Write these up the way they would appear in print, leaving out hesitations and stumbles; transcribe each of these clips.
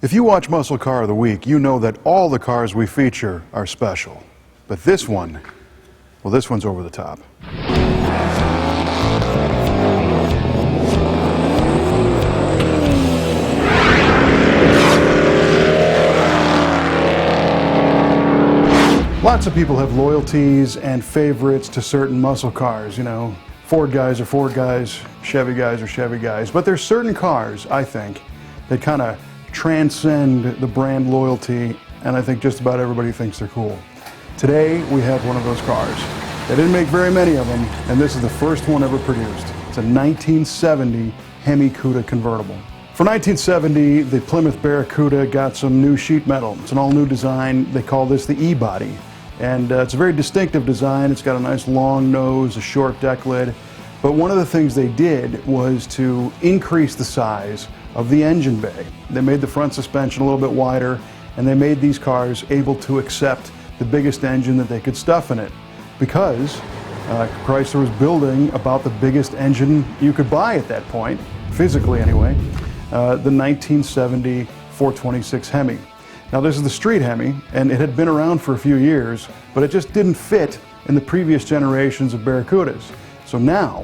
If you watch Muscle Car of the Week, you know that all the cars we feature are special. But this one, well, this one's over the top. Lots of people have loyalties and favorites to certain muscle cars. You know, Ford guys are Ford guys, Chevy guys are Chevy guys. But there's certain cars, I think, that kind of transcend the brand loyalty, and I think just about everybody thinks they're cool. Today, we have one of those cars. They didn't make very many of them, and this is the first one ever produced. It's a 1970 Hemi Cuda Convertible. For 1970, the Plymouth Barracuda got some new sheet metal. It's an all-new design. They call this the E-body. And it's a very distinctive design. It's got a nice long nose, a short deck lid. But one of the things they did was to increase the size of the engine bay. They made the front suspension a little bit wider, and they made these cars able to accept the biggest engine that they could stuff in it, because Chrysler was building about the biggest engine you could buy at that point, physically anyway, the 1970 426 Hemi. Now this is the street Hemi, and it had been around for a few years, but it just didn't fit in the previous generations of Barracudas. So now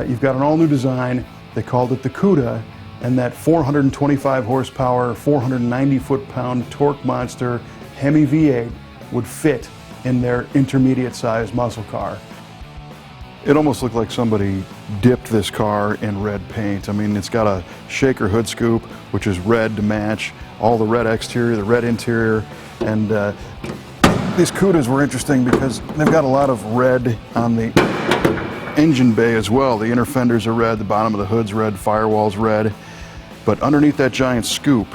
you've got an all-new design. They called it the Cuda, and that 425 horsepower, 490 foot-pound torque monster Hemi V8 would fit in their intermediate-sized muscle car. It almost looked like somebody dipped this car in red paint. I mean, it's got a shaker hood scoop, which is red to match, all the red exterior, the red interior, and these Cudas were interesting because they've got a lot of red on the engine bay as well. The inner fenders are red, the bottom of the hood's red, firewall's red, but underneath that giant scoop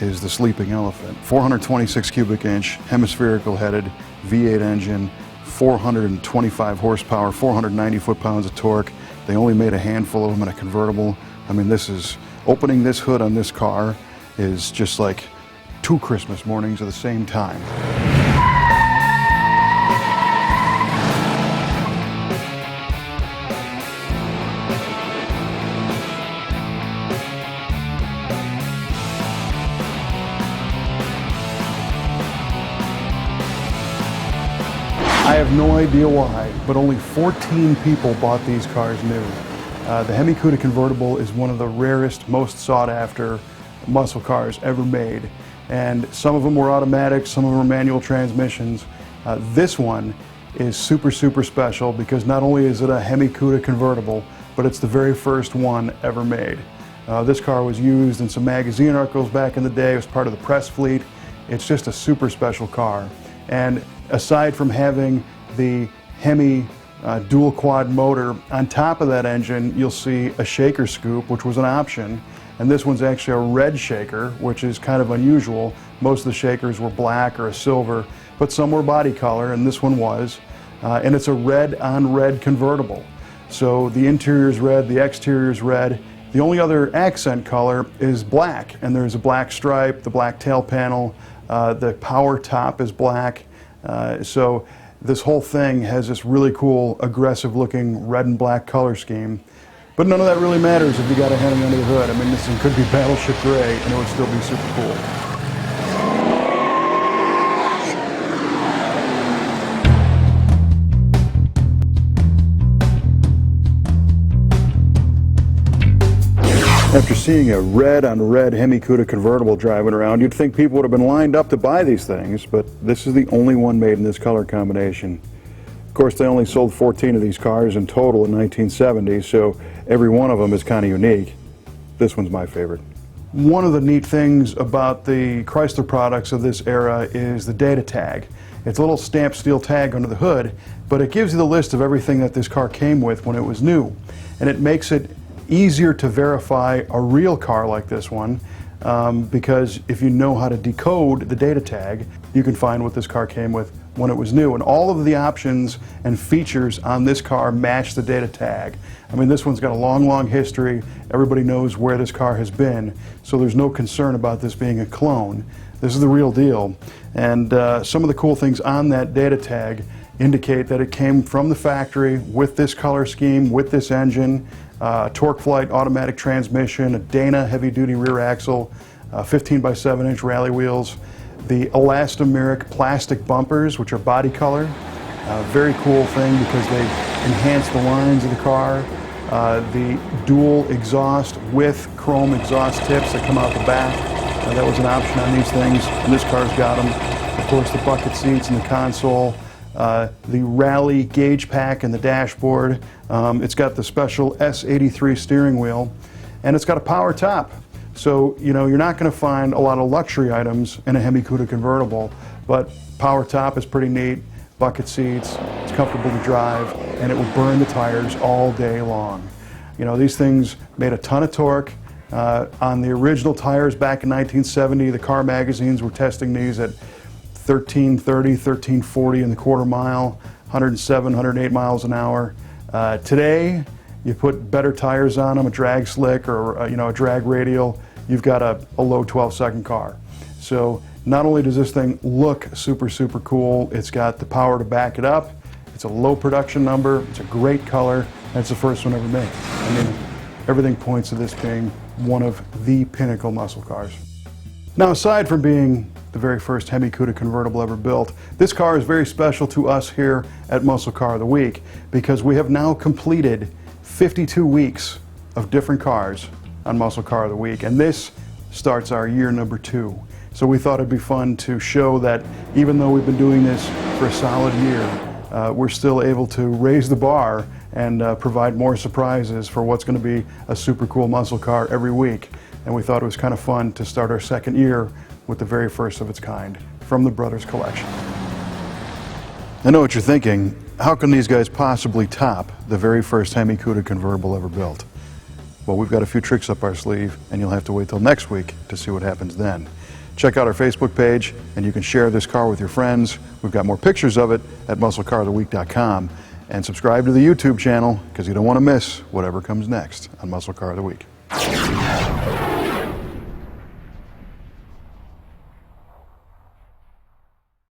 is the sleeping elephant. 426 cubic inch, hemispherical headed V8 engine, 425 horsepower, 490 foot-pounds of torque. They only made a handful of them in a convertible. I mean, opening this hood on this car is just like two Christmas mornings at the same time. I have no idea why, but only 14 people bought these cars new. The Hemi Cuda Convertible is one of the rarest, most sought-after muscle cars ever made. And some of them were automatic, some of them were manual transmissions. This one is super, super special because not only is it a Hemi Cuda Convertible, but it's the very first one ever made. This car was used in some magazine articles back in the day. It was part of the press fleet. It's just a super special car. And aside from having the Hemi dual quad motor, on top of that engine you'll see a shaker scoop, which was an option, and this one's actually a red shaker, which is kind of unusual. Most of the shakers were black or a silver, but some were body color, and this one was. And it's a red on red convertible. So the interior is red, the exterior is red. The only other accent color is black, and there's a black stripe, the black tail panel, the power top is black. So this whole thing has this really cool, aggressive looking red and black color scheme. But none of that really matters if you got a Hemi under the hood. I mean, this thing could be Battleship Gray and it would still be super cool. After seeing a red on red Hemi Cuda Convertible driving around, you'd think people would have been lined up to buy these things, but this is the only one made in this color combination. Of course, they only sold 14 of these cars in total in 1970, so every one of them is kind of unique. This one's my favorite. One of the neat things about the Chrysler products of this era is the data tag. It's a little stamped steel tag under the hood, but it gives you the list of everything that this car came with when it was new, and it makes it easier to verify a real car like this one, because if you know how to decode the data tag, you can find what this car came with when it was new. And all of the options and features on this car match the data tag. I mean, this one's got a long, long history. Everybody knows where this car has been, so there's no concern about this being a clone. This is the real deal. And some of the cool things on that data tag indicate that it came from the factory with this color scheme, with this engine, torque flight automatic transmission, a Dana heavy-duty rear axle, 15 by 7-inch rally wheels, the elastomeric plastic bumpers, which are body color. Very cool thing because they enhance the lines of the car. The dual exhaust with chrome exhaust tips that come out the back. That was an option on these things, and this car's got them. Of course, the bucket seats and the console. The Rallye gauge pack and the dashboard. It's got the special S83 steering wheel, and it's got a power top. So, you know, you're not going to find a lot of luxury items in a Hemi Cuda convertible, but power top is pretty neat, bucket seats, it's comfortable to drive, and it will burn the tires all day long. You know, these things made a ton of torque. On the original tires back in 1970, the car magazines were testing these at 1330, 1340 in the quarter mile, 107, 108 miles an hour. Today, you put better tires on them, a drag slick or you know, a drag radial, you've got a low 12-second car. So not only does this thing look super, super cool, it's got the power to back it up, it's a low production number, it's a great color, and it's the first one ever made. I mean, everything points to this being one of the pinnacle muscle cars. Now, aside from being the very first Hemi Cuda convertible ever built, this car is very special to us here at Muscle Car of the Week because we have now completed 52 weeks of different cars on Muscle Car of the Week, and this starts our year number 2. So we thought it'd be fun to show that even though we've been doing this for a solid year, we're still able to raise the bar and provide more surprises for what's going to be a super cool muscle car every week. And we thought it was kind of fun to start our second year with the very first of its kind from the Brothers Collection. I know what you're thinking. How can these guys possibly top the very first Hemi Cuda convertible ever built? Well, we've got a few tricks up our sleeve, and you'll have to wait till next week to see what happens then. Check out our Facebook page, and you can share this car with your friends. We've got more pictures of it at MuscleCarOfTheWeek.com. And subscribe to the YouTube channel, because you don't want to miss whatever comes next on Muscle Car of the Week.